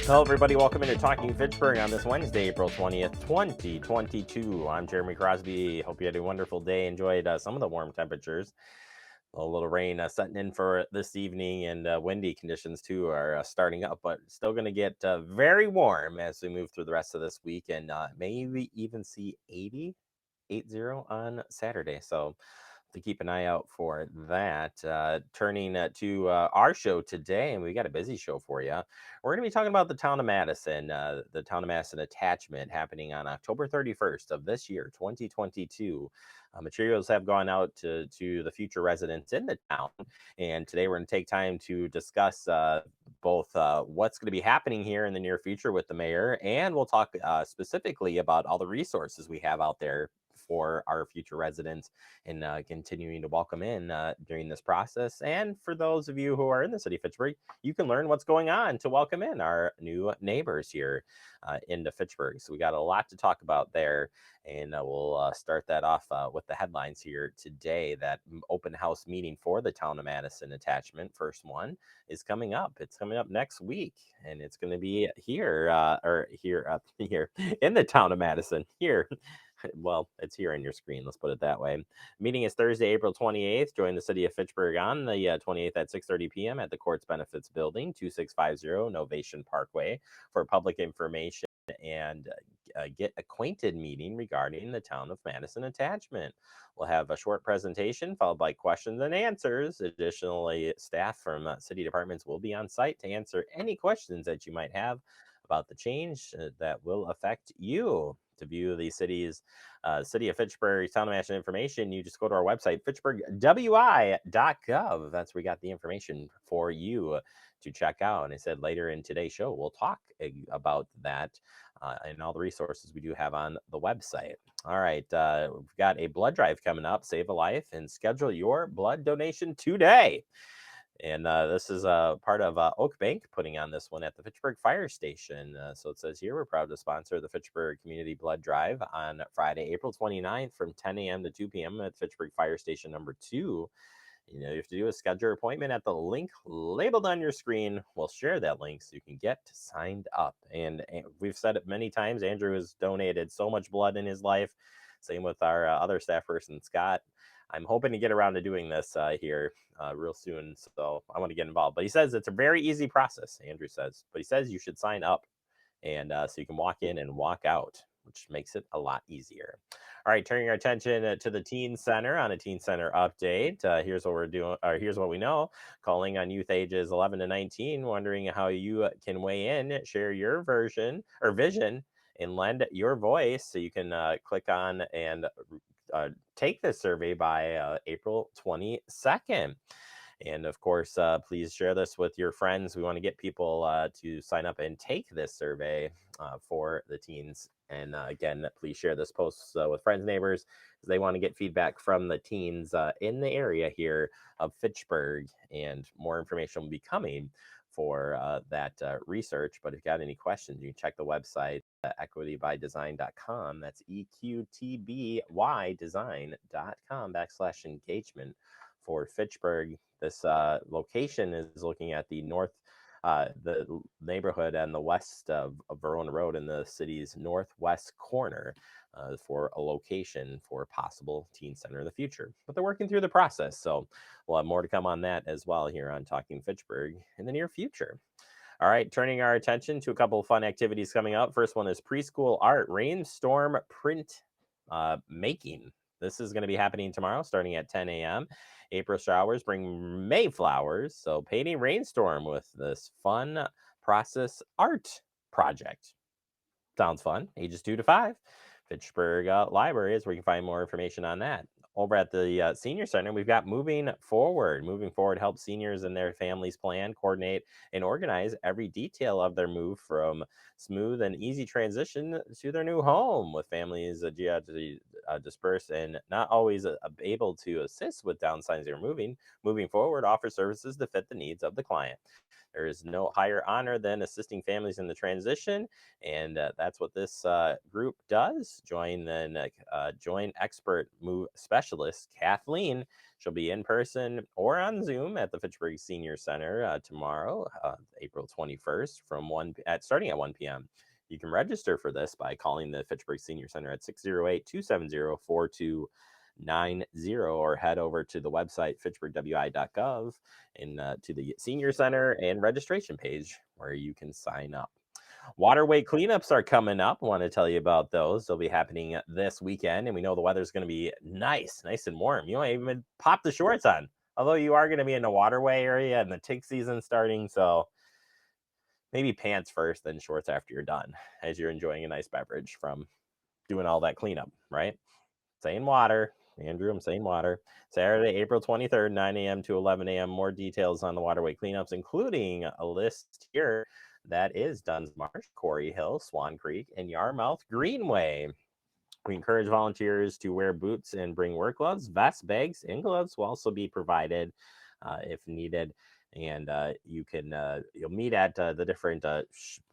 Hello, everybody. Welcome into Talking Fitchburg on this Wednesday, April 20th, 2022. I'm Jeremy Crosby. Hope you had a wonderful day. Enjoyed some of the warm temperatures. A little rain setting in for this evening, and windy conditions, too, are starting up, but still going to get very warm as we move through the rest of this week, and maybe even see 80 on Saturday. So, to keep an eye out for that. Turning to our show today, and we got a busy show for you. We're going to be talking about the town of Madison, attachment happening on October 31st of this year, 2022. Materials have gone out to the future residents in the town, and today we're going to take time to discuss both what's going to be happening here in the near future with the mayor, and we'll talk specifically about all the resources we have out there for our future residents and continuing to welcome in during this process. And for those of you who are in the city of Fitchburg, you can learn what's going on to welcome in our new neighbors here into Fitchburg. So we got a lot to talk about there. And we'll start that off with the headlines here today. That open house meeting for the town of Madison attachment, first one, is coming up. It's coming up next week, and it's going to be here here in the town of Madison here. Well, it's here on your screen. Let's put it that way. Meeting is Thursday, April 28th. Join the city of Fitchburg on the 28th at 6:30 p.m. at the Courts Benefits Building, 2650 Novation Parkway, for public information and get acquainted meeting regarding the town of Madison attachment. We'll have a short presentation followed by questions and answers. Additionally, staff from city departments will be on site to answer any questions that you might have about the change that will affect you. To view the city of Fitchburg town of Madison information, you just go to our website, fitchburgwi.gov. That's where we got the information for you to check out. And I said later in today's show, we'll talk about that and all the resources we do have on the website. All right, we've got a blood drive coming up. Save a life and schedule your blood donation today. And this is part of Oak Bank putting on this one at the Fitchburg Fire Station. So it says here, we're proud to sponsor the Fitchburg Community Blood Drive on Friday, April 29th from 10 a.m. to 2 p.m. at Fitchburg Fire Station number 2. You have to do a schedule appointment at the link labeled on your screen. We'll share that link so you can get signed up. And we've said it many times, Andrew has donated so much blood in his life. Same with our other staff person, Scott. I'm hoping to get around to doing this here real soon, so I want to get involved. But he says it's a very easy process, Andrew says. But he says you should sign up, and so you can walk in and walk out, which makes it a lot easier. All right, turning our attention to the Teen Center on a Teen Center update. Here's what we're doing, or here's what we know. Calling on youth ages 11 to 19, wondering how you can weigh in, share your version or vision, and lend your voice. So you can click on and take this survey by April 22nd. And of course, please share this with your friends. We want to get people to sign up and take this survey for the teens. And again, please share this post with friends, neighbors, because they want to get feedback from the teens in the area here of Fitchburg. And more information will be coming for that research. But if you got any questions, you can check the website, equitybydesign.com. That's eqtbydesign.com/engagement for Fitchburg. This location is looking at the the neighborhood and the west of Verona Road in the city's northwest corner for a location for a possible teen center in the future. But they're working through the process, so we'll have more to come on that as well here on Talking Fitchburg in the near future. All right, turning our attention to a couple of fun activities coming up. First one is preschool art, rainstorm print making. This is going to be happening tomorrow starting at 10 a.m. April showers bring May flowers. So painting rainstorm with this fun process art project. Sounds fun. Ages 2 to 5. Fitchburg Library is where you can find more information on that. Over at the Senior Center, we've got Moving Forward. Moving Forward helps seniors and their families plan, coordinate, and organize every detail of their move from smooth and easy transition to their new home. With families dispersed and not always able to assist with downsizing or moving forward, offer services to fit the needs of the client. There is no higher honor than assisting families in the transition, and that's what this group does. Join expert move specialist Kathleen. She'll be in person or on Zoom at the Fitchburg Senior Center tomorrow, April 21st, starting at 1 p.m. You can register for this by calling the Fitchburg Senior Center at 608-270-4290 or head over to the website fitchburgwi.gov and to the Senior Center and registration page where you can sign up. Waterway cleanups are coming up. I want to tell you about those. They'll be happening this weekend, and we know the weather's going to be nice and warm. You might even pop the shorts on, although you are going to be in the Waterway area and the tick season starting, so maybe pants first, then shorts after you're done, as you're enjoying a nice beverage from doing all that cleanup, right? Saying water. Andrew, I'm saying water. Saturday, April 23rd, 9 a.m. to 11 a.m. More details on the Waterway cleanups, including a list here that is Dunn's Marsh, Quarry Hill, Swan Creek, and Yarmouth Greenway. We encourage volunteers to wear boots and bring work gloves. Vests, bags, and gloves will also be provided if needed. And you'll meet at the different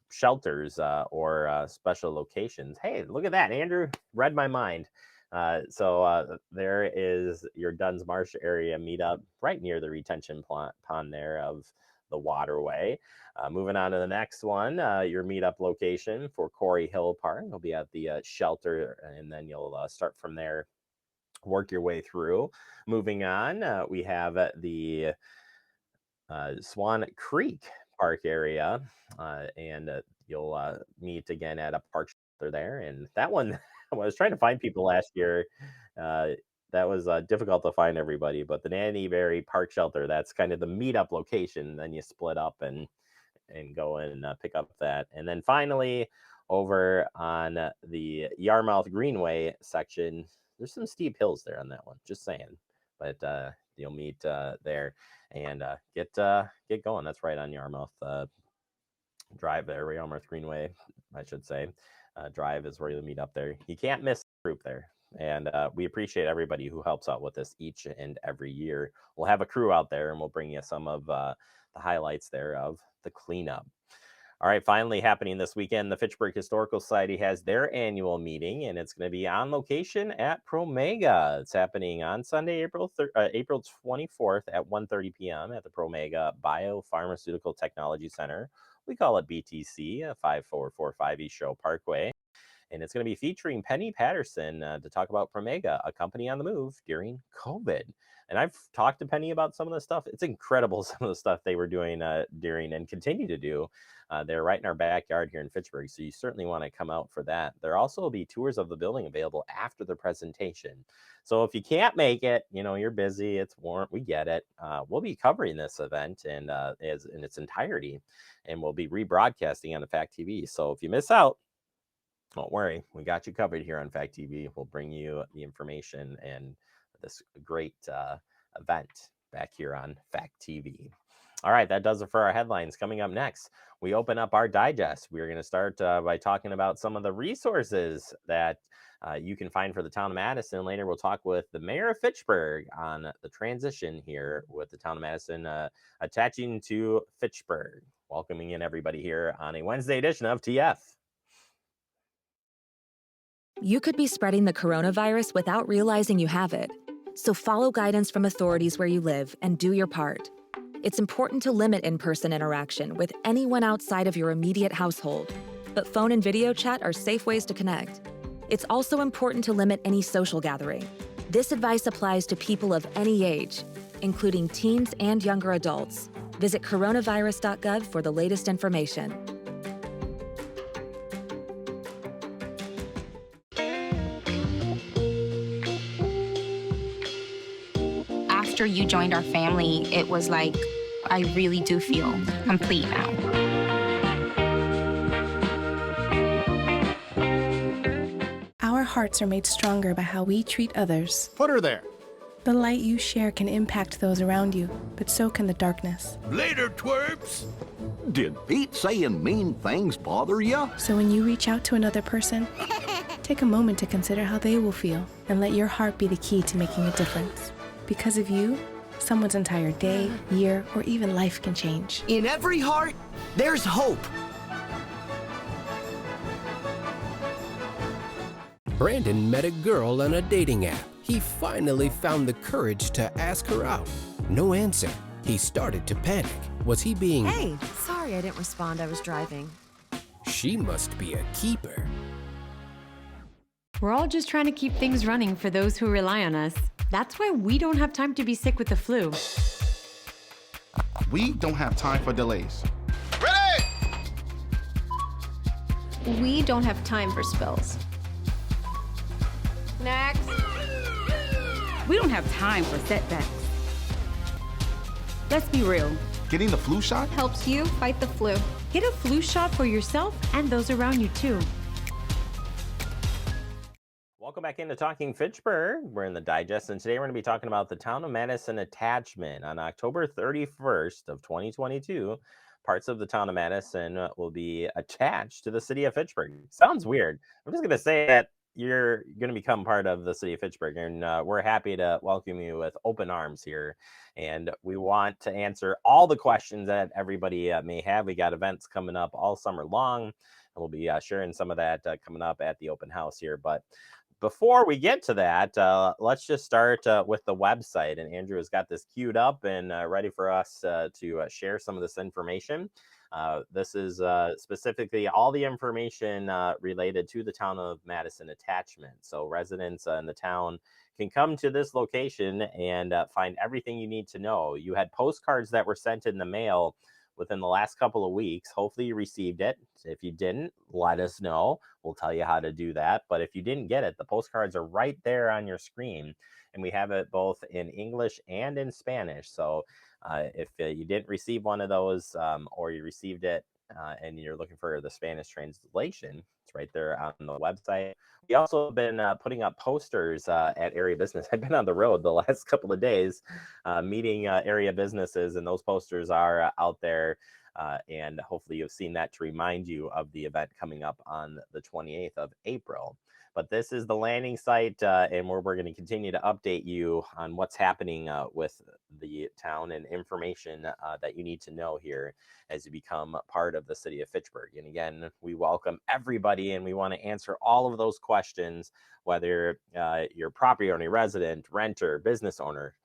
shelters or special locations. Hey, look at that. Andrew read my mind. So there is your Dunn's Marsh area meetup right near the retention pond there of the Waterway. Moving on to the next one, your meetup location for Quarry Hill Park will be at the shelter, and then you'll start from there, work your way through. Moving on, we have the Swan Creek Park area, and you'll meet again at a park shelter there. And that one, I was trying to find people last year. That was difficult to find everybody, but the Nanny Berry Park Shelter, that's kind of the meetup location. Then you split up and go and pick up that. And then finally, over on the Yarmouth Greenway section, there's some steep hills there on that one, just saying. But you'll meet there and get going. That's right on Yarmouth Drive there, Yarmouth Greenway, I should say. Drive is where you'll meet up there. You can't miss the group there. And we appreciate everybody who helps out with this each and every year. We'll have a crew out there, and we'll bring you some of the highlights there of the cleanup. All right, finally happening this weekend, the Fitchburg Historical Society has their annual meeting, and it's going to be on location at Promega. It's happening on Sunday, April 24th at 1:30 p.m. at the Promega Biopharmaceutical Technology Center. We call it BTC, 5445 East Show Parkway. And it's going to be featuring Penny Patterson to talk about Promega, a company on the move during COVID. And I've talked to Penny about some of the stuff. It's incredible, some of the stuff they were doing during and continue to do. They're right in our backyard here in Fitchburg, so you certainly want to come out for that. There also will be tours of the building available after the presentation. So if you can't make it, you're busy, it's warm, we get it. We'll be covering this event in its entirety, and we'll be rebroadcasting on the Fact TV. So if you miss out, don't worry, we got you covered here on Fact TV. We'll bring you the information and this great event back here on Fact TV. All right, that does it for our headlines. Coming up next, we open up our digest. We're going to start by talking about some of the resources that you can find for the town of Madison. Later, we'll talk with the mayor of Fitchburg on the transition here with the town of Madison attaching to Fitchburg. Welcoming in everybody here on a Wednesday edition of TF. You could be spreading the coronavirus without realizing you have it. So follow guidance from authorities where you live and do your part. It's important to limit in-person interaction with anyone outside of your immediate household, but phone and video chat are safe ways to connect. It's also important to limit any social gathering. This advice applies to people of any age, including teens and younger adults. Visit coronavirus.gov for the latest information. After you joined our family, it was like, I really do feel complete now. Our hearts are made stronger by how we treat others. Put her there. The light you share can impact those around you, but so can the darkness. Later, twerps. Did Pete saying mean things bother you? So when you reach out to another person, Take a moment to consider how they will feel and let your heart be the key to making a difference. Because of you, someone's entire day, year, or even life can change. In every heart, there's hope. Brandon met a girl on a dating app. He finally found the courage to ask her out. No answer. He started to panic. Was he being... Hey, sorry I didn't respond. I was driving. She must be a keeper. We're all just trying to keep things running for those who rely on us. That's why we don't have time to be sick with the flu. We don't have time for delays. Ready! We don't have time for spills. Next. We don't have time for setbacks. Let's be real. Getting the flu shot helps you fight the flu. Get a flu shot for yourself and those around you too. Welcome back into Talking Fitchburg. We're in the digest, and today we're going to be talking about the town of Madison attachment. On October 31st of 2022, parts of the town of Madison will be attached to the city of Fitchburg. Sounds weird. I'm just going to say that you're going to become part of the city of Fitchburg, and we're happy to welcome you with open arms here. And we want to answer all the questions that everybody may have. We got events coming up all summer long, and we'll be sharing some of that coming up at the open house here. But before we get to that, let's just start with the website. And Andrew has got this queued up and ready for us to share some of this information. This is specifically all the information related to the town of Madison attachment. So residents in the town can come to this location and find everything you need to know. You had postcards that were sent in the mail within the last couple of weeks. Hopefully you received it. If you didn't, let us know. We'll tell you how to do that. But if you didn't get it, the postcards are right there on your screen. And we have it both in English and in Spanish. So if you didn't receive one of those or you received it and you're looking for the Spanish translation, it's right there on the website. We also have been putting up posters at area business. I've been on the road the last couple of days meeting area businesses, and those posters are out there. And hopefully you've seen that to remind you of the event coming up on the 28th of April. But this is the landing site, and we're going to continue to update you on what's happening with the town and information that you need to know here as you become part of the city of Fitchburg. And again, we welcome everybody, and we want to answer all of those questions, whether you're property owner, resident, renter, business owner.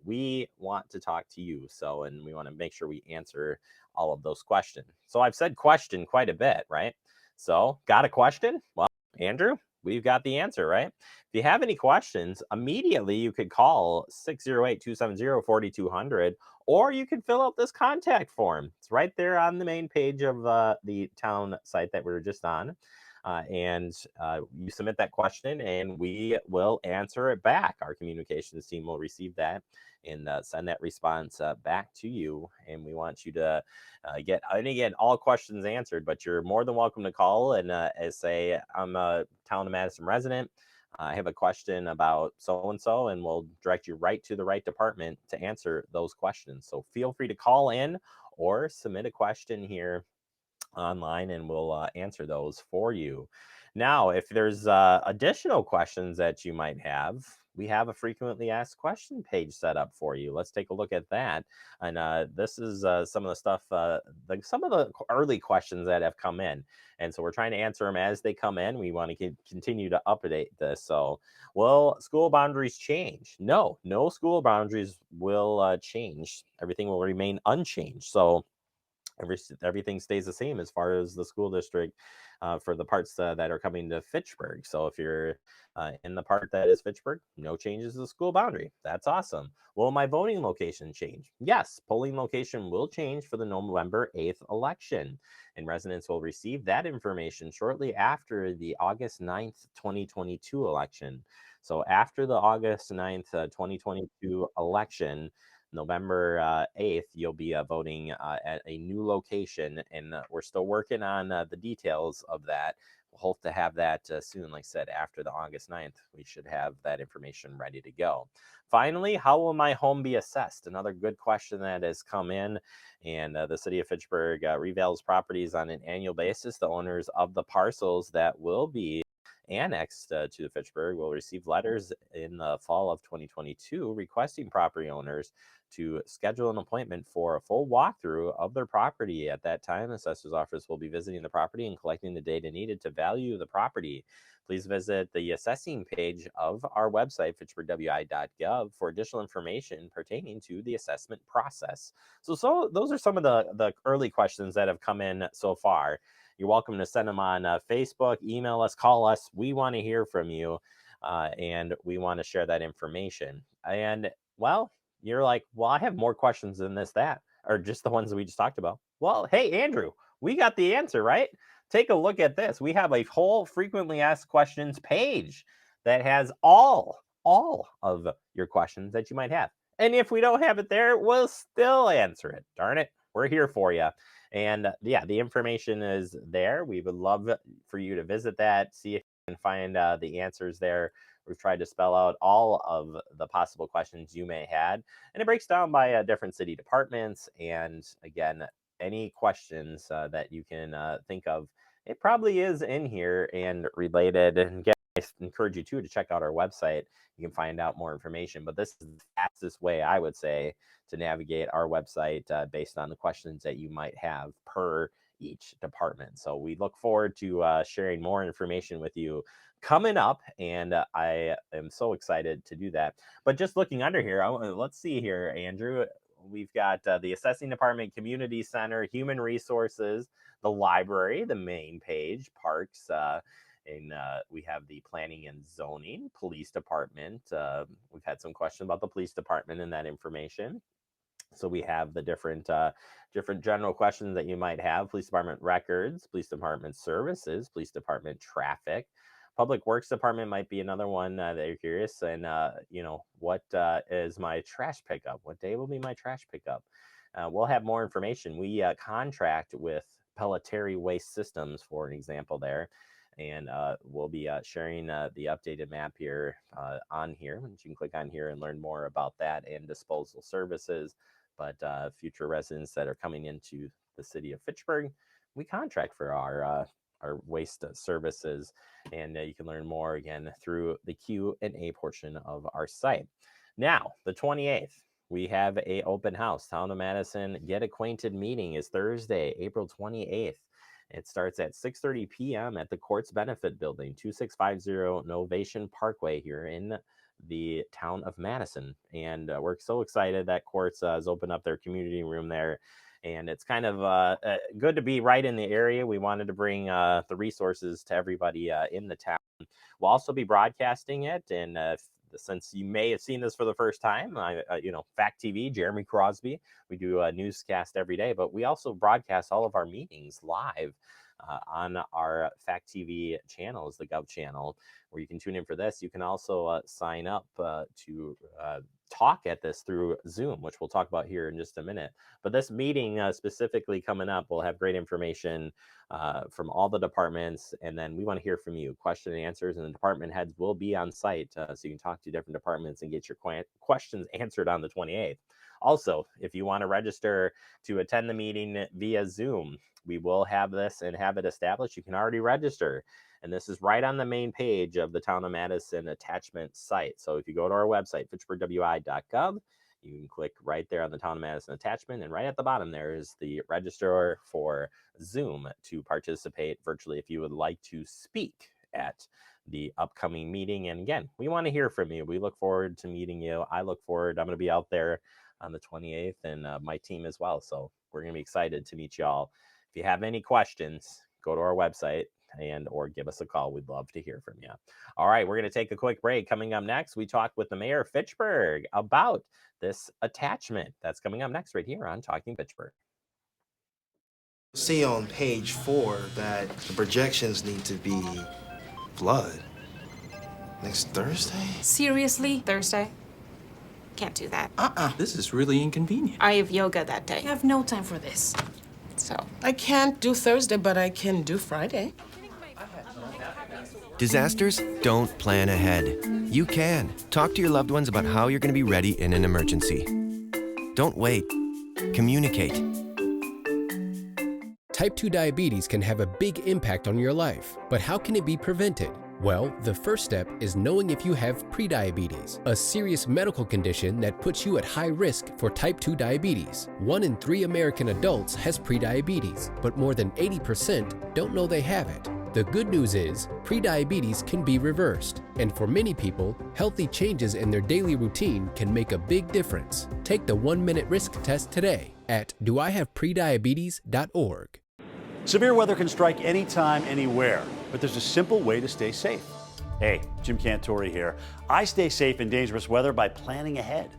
We want to talk to you. So, and we want to make sure we answer all of those questions. So I've said question quite a bit, right? So got a question? Well, Andrew, we've got the answer, right? If you have any questions, immediately you could call 608-270-4200, or you can fill out this contact form. It's right there on the main page of the town site that we were just on. And you submit that question and we will answer it back. Our communications team will receive that and send that response back to you. And we want you to get, and again, all questions answered, but you're more than welcome to call and say, I'm a town of Madison resident. I have a question about so-and-so, and we'll direct you right to the right department to answer those questions. So feel free to call in or submit a question here online, and we'll answer those for you. Now, if there's additional questions that you might have, we have a frequently asked question page set up for you. Let's take a look at that. And this is some of the stuff, some of the early questions that have come in. And so we're trying to answer them as they come in. We want to continue to update this. So, will school boundaries change? No school boundaries will change. Everything will remain unchanged. So everything stays the same as far as the school district for the parts that are coming to Fitchburg. So if you're in the part that is Fitchburg, no changes to the school boundary. That's awesome. Will my voting location change? Yes, polling location will change for the November 8th election, and residents will receive that information shortly after the August 9th, 2022 election. So after the August 9th, 2022 election, November 8th, you'll be voting at a new location, and we're still working on the details of that. We'll hope to have that soon. Like I said, after the August 9th, we should have that information ready to go. Finally, how will my home be assessed? Another good question that has come in, and the city of Fitchburg revalues properties on an annual basis. The owners of the parcels that will be annexed to the Fitchburg will receive letters in the fall of 2022 requesting property owners to schedule an appointment for a full walkthrough of their property. At that time, assessor's office will be visiting the property and collecting the data needed to value the property. Please visit the assessing page of our website, fitchburgwi.gov, for additional information pertaining to the assessment process. So those are some of the early questions that have come in so far. You're welcome to send them on Facebook, email us, call us. We want to hear from you, and we want to share that information. And, well, you're like, well, I have more questions than that, or just the ones that we just talked about. Well, hey, Andrew, we got the answer, right? Take a look at this. We have a whole frequently asked questions page that has all of your questions that you might have. And if we don't have it there, we'll still answer it. Darn it. We're here for you. And yeah, the information is there. We would love for you to visit that, see if you can find the answers there. We've tried to spell out all of the possible questions you may have. And it breaks down by different city departments. And again, any questions that you can think of, it probably is in here and related. And again, I encourage you to check out our website. You can find out more information. But this is the fastest way, I would say, to navigate our website based on the questions that you might have per each department. So we look forward to sharing more information with you coming up, and I am so excited to do that. But just looking under here, let's see here, Andrew. We've got the assessing department, community center, human resources, the library, the main page, parks, and we have the planning and zoning, police department. We've had some questions about the police department and that information. So we have the different general questions that you might have: police department records, police department services, police department traffic. Public Works Department might be another one that you're curious. And, what is my trash pickup? What day will be my trash pickup? We'll have more information. We contract with Pelletary Waste Systems, for an example there. And we'll be sharing the updated map here on here. You can click on here and learn more about that and disposal services. But future residents that are coming into the city of Fitchburg, we contract for our waste services, and you can learn more again through the Q&A portion of our site. Now, the 28th, we have a open house. Town of Madison Get Acquainted meeting is Thursday, April 28th. It starts at 6:30 p.m. at the Courts Benefit Building, 2650 Novation Parkway here in the town of Madison. And we're so excited that Courts has opened up their community room there. And it's kind of good to be right in the area. We wanted to bring the resources to everybody in the town. We'll also be broadcasting it. And since you may have seen this for the first time, Fact TV, Jeremy Crosby, we do a newscast every day, but we also broadcast all of our meetings live on our Fact TV channels, the Gov channel, where you can tune in for this. You can also sign up to talk at this through Zoom, which we'll talk about here in just a minute. But this meeting specifically coming up, we'll have great information from all the departments. And then we want to hear from you. Question and answers, and the department heads will be on site. So you can talk to different departments and get your questions answered on the 28th. Also, if you want to register to attend the meeting via Zoom, we will have this and have it established. You can already register. And this is right on the main page of the Town of Madison attachment site. So if you go to our website, fitchburgwi.gov, you can click right there on the Town of Madison attachment. And right at the bottom there is the register for Zoom to participate virtually if you would like to speak at the upcoming meeting. And again, we want to hear from you. We look forward to meeting you. I'm going to be out there on the 28th, and my team as well. So we're going to be excited to meet y'all. If you have any questions, go to our website or give us a call. We'd love to hear from you. All right, we're going to take a quick break. Coming up next, we talk with the mayor of Fitchburg about this attachment. That's coming up next right here on Talking Fitchburg. See on page 4 that the projections need to be flood next Thursday. Seriously? Thursday? Can't do that. This is really inconvenient. I have yoga that day. I have no time for this. So I can't do Thursday, but I can do Friday. Disasters don't plan ahead. You can. Talk to your loved ones about how you're going to be ready in an emergency. Don't wait. Communicate. Type 2 diabetes can have a big impact on your life, but how can it be prevented? Well, the first step is knowing if you have prediabetes, a serious medical condition that puts you at high risk for type 2 diabetes. 1 in 3 American adults has prediabetes, but more than 80% don't know they have it. The good news is, prediabetes can be reversed, and for many people, healthy changes in their daily routine can make a big difference. Take the 1-minute risk test today at doihaveprediabetes.org. Severe weather can strike anytime, anywhere, but there's a simple way to stay safe. Hey, Jim Cantore here. I stay safe in dangerous weather by planning ahead.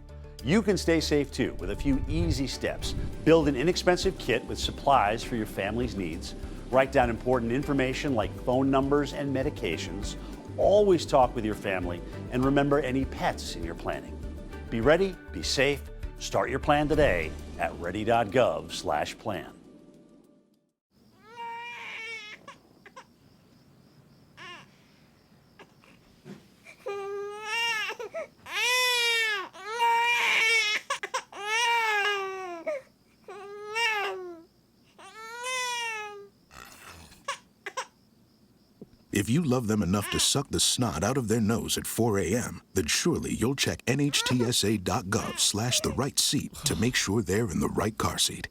You can stay safe too with a few easy steps. Build an inexpensive kit with supplies for your family's needs. Write down important information like phone numbers and medications. Always talk with your family and remember any pets in your planning. Be ready, be safe. Start your plan today at ready.gov/plan. If you love them enough to suck the snot out of their nose at 4 a.m., then surely you'll check NHTSA.gov/the right seat to make sure they're in the right car seat.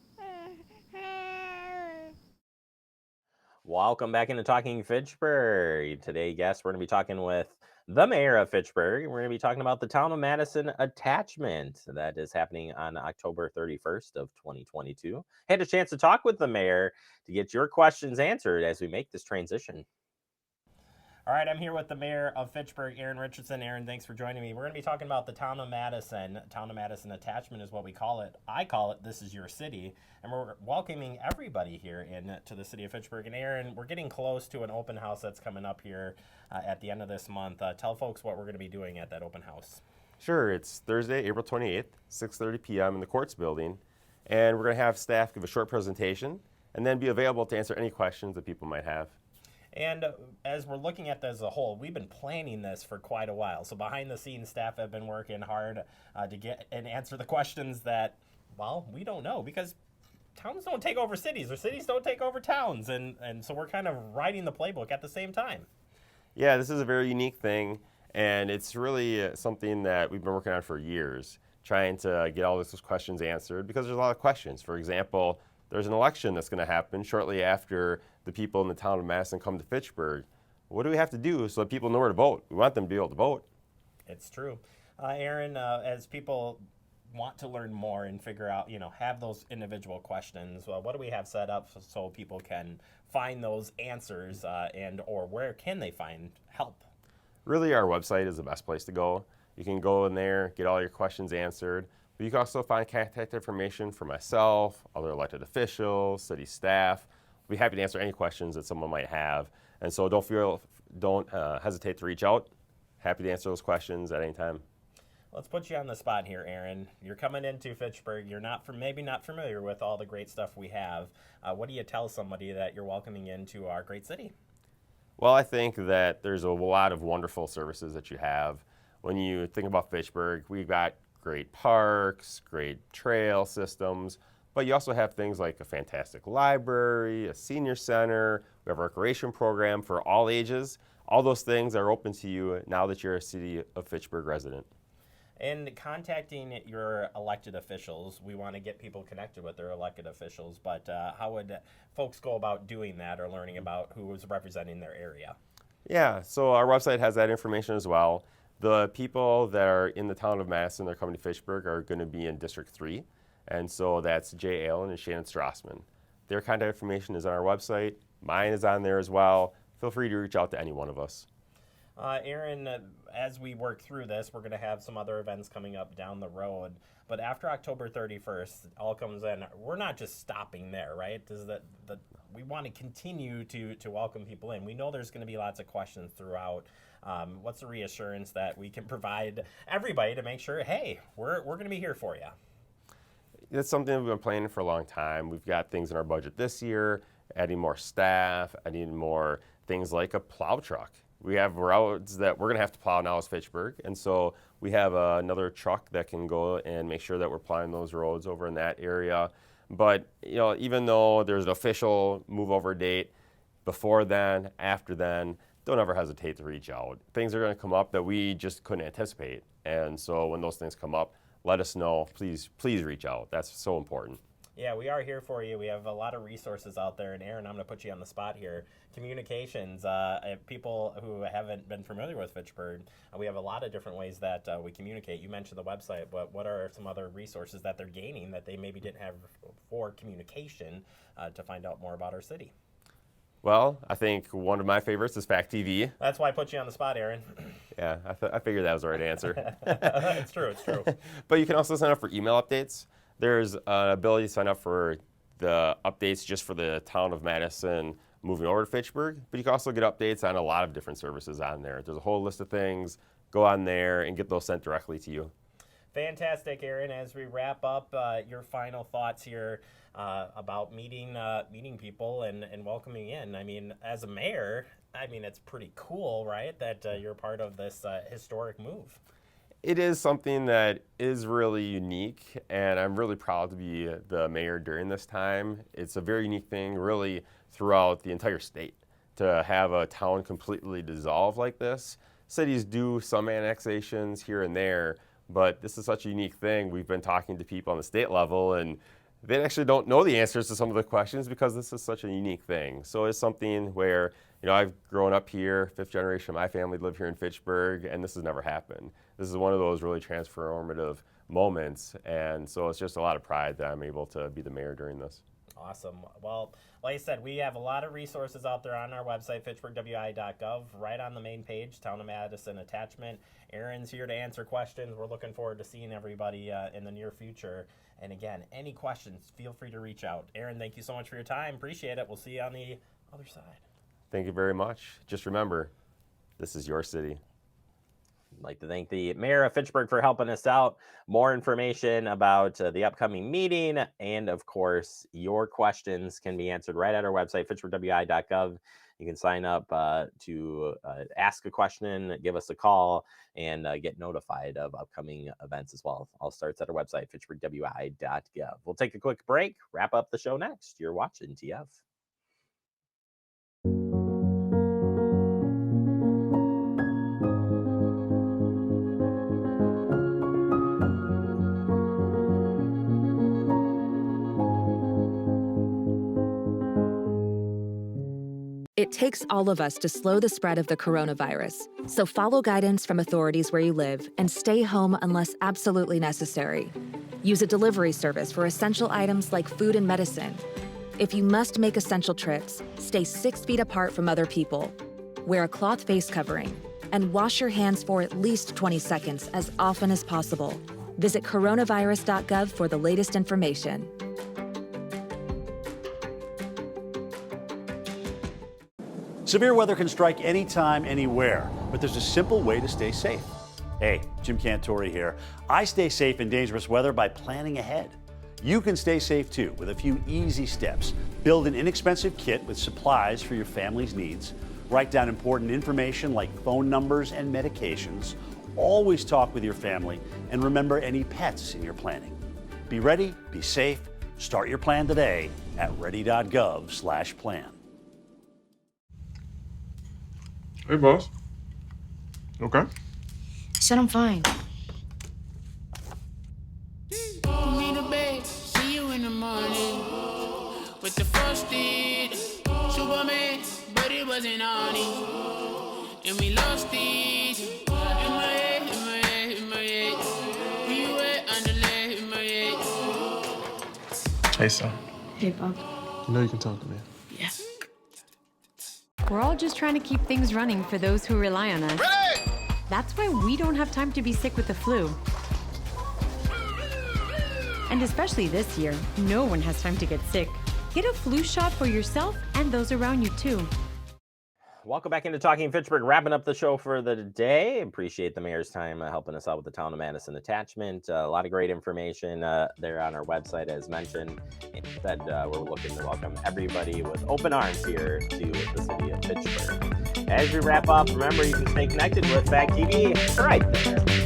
Welcome back into Talking Fitchburg. Today, guests, we're going to be talking with the mayor of Fitchburg. We're going to be talking about the Town of Madison attachment that is happening on October 31st of 2022. Had a chance to talk with the mayor to get your questions answered as we make this transition. All right, I'm here with the mayor of Fitchburg, Aaron Richardson. Aaron, thanks for joining me. We're going to be talking about the Town of Madison. Town of Madison attachment is what we call it. I call it This Is Your City, and we're welcoming everybody here into the city of Fitchburg. And Aaron, we're getting close to an open house that's coming up here at the end of this month. Tell folks what we're going to be doing at that open house. Sure, it's Thursday, April 28th, 6:30 p.m. in the Courts Building, and we're going to have staff give a short presentation and then be available to answer any questions that people might have. And as we're looking at this as a whole, we've been planning this for quite a while. So behind the scenes, staff have been working hard to get and answer the questions that, well, we don't know, because towns don't take over cities or cities don't take over towns. And so we're kind of writing the playbook at the same time. Yeah, this is a very unique thing, and it's really something that we've been working on for years, trying to get all those questions answered, because there's a lot of questions. For example, there's an election that's going to happen shortly after the people in the town of Madison come to Fitchburg. What do we have to do so that people know where to vote? We want them to be able to vote. It's true. Aaron, as people want to learn more and figure out, have those individual questions, what do we have set up so people can find those answers or where can they find help? Really, our website is the best place to go. You can go in there, get all your questions answered. But you can also find contact information for myself, other elected officials, city staff. We'll be happy to answer any questions that someone might have. And so don't hesitate to reach out. Happy to answer those questions at any time. Let's put you on the spot here, Aaron. You're coming into Fitchburg. You're maybe not familiar with all the great stuff we have. What do you tell somebody that you're welcoming into our great city? Well, I think that there's a lot of wonderful services that you have. When you think about Fitchburg, we've got great parks, great trail systems, but you also have things like a fantastic library, a senior center, we have a recreation program for all ages. All those things are open to you now that you're a City of Fitchburg resident. And contacting your elected officials, we want to get people connected with their elected officials, but how would folks go about doing that or learning about who is representing their area? Yeah, so our website has that information as well. The people that are in the town of Madison, they're coming to Fitchburg, are going to be in District 3. And so that's Jay Allen and Shannon Strassman. Their contact information is on our website. Mine is on there as well. Feel free to reach out to any one of us. Aaron, as we work through this, we're going to have some other events coming up down the road. But after October 31st, it all comes in. We're not just stopping there, right? We want to continue to welcome people in. We know there's going to be lots of questions throughout. What's the reassurance that we can provide everybody to make sure, hey, we're going to be here for you? That's something we've been planning for a long time. We've got things in our budget this year, adding more staff, adding more things like a plow truck. We have roads that we're going to have to plow now as Fitchburg, and so we have another truck that can go and make sure that we're plowing those roads over in that area. But even though there's an official move over date, before then, after then, don't ever hesitate to reach out. Things are going to come up that we just couldn't anticipate. And so when those things come up, let us know. Please reach out. That's so important. Yeah, we are here for you. We have a lot of resources out there. And Aaron, I'm going to put you on the spot here. Communications, people who haven't been familiar with Fitchburg, we have a lot of different ways that we communicate. You mentioned the website, but what are some other resources that they're gaining that they maybe didn't have for communication to find out more about our city? Well, I think one of my favorites is Fact TV. That's why I put you on the spot, Aaron. Yeah, I figured that was the right answer. It's true. But you can also sign up for email updates. There's an ability to sign up for the updates just for the town of Madison moving over to Fitchburg, but you can also get updates on a lot of different services on there. There's a whole list of things. Go on there and get those sent directly to you. Fantastic, Aaron. As we wrap up, your final thoughts here about meeting people and welcoming in. I mean, as a mayor, I mean, it's pretty cool, right, that you're part of this historic move. It is something that is really unique, and I'm really proud to be the mayor during this time. It's a very unique thing, really, throughout the entire state, to have a town completely dissolve like this. Cities do some annexations here and there, but this is such a unique thing. We've been talking to people on the state level, and they actually don't know the answers to some of the questions because this is such a unique thing. So it's something where, you know, I've grown up here, 5th generation of my family live here in Fitchburg, and this has never happened. This is one of those really transformative moments, and so it's just a lot of pride that I'm able to be the mayor during this. Awesome. Well, like I said, we have a lot of resources out there on our website, fitchburgwi.gov, right on the main page, Town of Madison attachment. Aaron's here to answer questions. We're looking forward to seeing everybody in the near future. And again, any questions, feel free to reach out. Aaron, thank you so much for your time. Appreciate it. We'll see you on the other side. Thank you very much. Just remember, this is your city. I'd like to thank the mayor of Fitchburg for helping us out. More information about the upcoming meeting and, of course, your questions can be answered right at our website, fitchburgwi.gov. You can sign up to ask a question, give us a call, and get notified of upcoming events as well. All starts at our website, fitchburgwi.gov. We'll take a quick break, wrap up the show next. You're watching TF. It takes all of us to slow the spread of the coronavirus, so follow guidance from authorities where you live and stay home unless absolutely necessary. Use a delivery service for essential items like food and medicine. If you must make essential trips, stay 6 feet apart from other people. Wear a cloth face covering and wash your hands for at least 20 seconds as often as possible. Visit coronavirus.gov for the latest information. Severe weather can strike anytime, anywhere, but there's a simple way to stay safe. Hey, Jim Cantore here. I stay safe in dangerous weather by planning ahead. You can stay safe too with a few easy steps. Build an inexpensive kit with supplies for your family's needs. Write down important information like phone numbers and medications. Always talk with your family and remember any pets in your planning. Be ready, be safe. Start your plan today at ready.gov/plan. Hey, boss. Okay. Said I'm fine. Me the bed, see you in the morning with the first date. Superman, but it wasn't on it. And we lost it. In my head, in my head, in my head. We were underlay in my head. Hey, son. Hey, Bob. You know you can talk to me. Yeah. We're all just trying to keep things running for those who rely on us. Ready! That's why we don't have time to be sick with the flu. And especially this year, no one has time to get sick. Get a flu shot for yourself and those around you too. Welcome back into Talking Fitchburg, wrapping up the show for the day. Appreciate the mayor's time helping us out with the Town of Madison attachment. A lot of great information there on our website, as mentioned. Instead, we're looking to welcome everybody with open arms here to the city of Fitchburg. As we wrap up, remember you can stay connected with Fact TV right there.